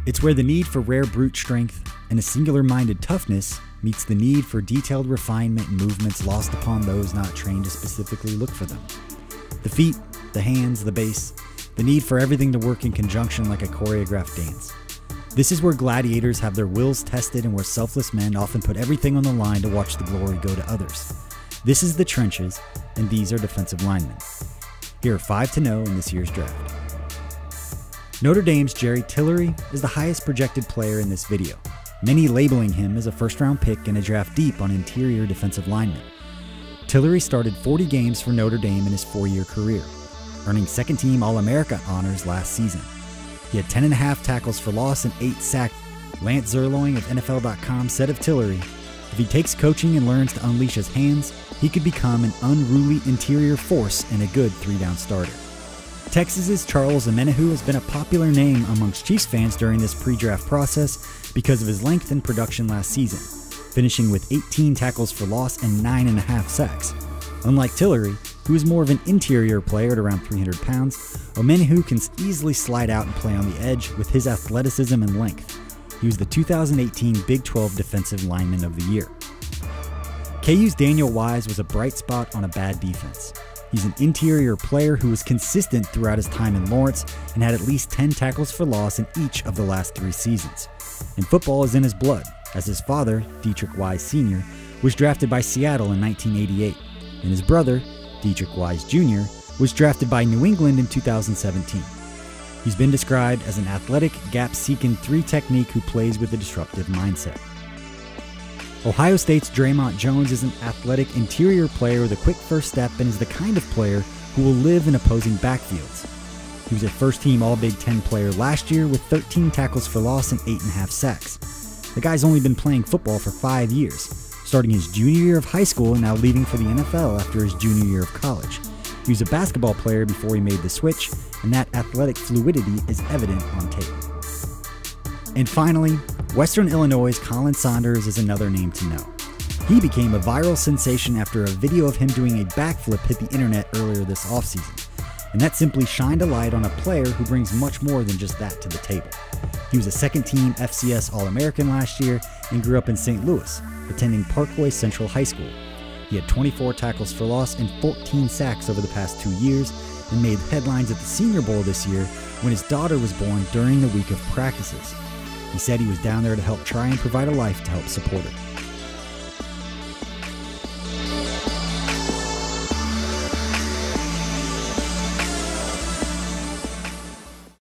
It's where the need for rare brute strength and a singular-minded toughness meets the need for detailed refinement and movements lost upon those not trained to specifically look for them. The feet, the hands, the base, the need for everything to work in conjunction like a choreographed dance. This is where gladiators have their wills tested and where selfless men often put everything on the line to watch the glory go to others. This is the trenches, and these are defensive linemen. Here are 5 to know in this year's draft. Notre Dame's Jerry Tillery is the highest projected player in this video, many labeling him as a first-round pick in a draft deep on interior defensive linemen. Tillery started 40 games for Notre Dame in his 4-year career, earning second-team All-America honors last season. He had 10.5 tackles for loss and 8 sacks. Lance Zerloin of NFL.com said of Tillery, if he takes coaching and learns to unleash his hands, he could become an unruly interior force and a good 3-down starter. Texas's Charles Omenihu has been a popular name amongst Chiefs fans during this pre-draft process because of his length and production last season, finishing with 18 tackles for loss and 9.5 sacks. Unlike Tillery, who is more of an interior player at around 300 pounds, Omenihu can easily slide out and play on the edge with his athleticism and length. He was the 2018 Big 12 Defensive Lineman of the Year. KU's Daniel Wise was a bright spot on a bad defense. He's an interior player who was consistent throughout his time in Lawrence and had at least 10 tackles for loss in each of the last 3 seasons. And football is in his blood, as his father, Dietrich Wise Sr., was drafted by Seattle in 1988, and his brother, Dietrich Wise Jr., was drafted by New England in 2017. He's been described as an athletic, gap-seeking 3 technique who plays with a disruptive mindset. Ohio State's Draymond Jones is an athletic interior player with a quick first step and is the kind of player who will live in opposing backfields. He was a first-team All-Big Ten player last year with 13 tackles for loss and 8.5 sacks. The guy's only been playing football for 5 years, starting his junior year of high school and now leaving for the NFL after his junior year of college. He was a basketball player before he made the switch, and that athletic fluidity is evident on tape. And finally, Western Illinois' Colin Saunders is another name to know. He became a viral sensation after a video of him doing a backflip hit the internet earlier this offseason, and that simply shined a light on a player who brings much more than just that to the table. He was a second-team FCS All-American last year and grew up in St. Louis, attending Parkway Central High School. He had 24 tackles for loss and 14 sacks over the past 2 years and made headlines at the Senior Bowl this year when his daughter was born during the week of practices. He said he was down there to help try and provide a life to help support her.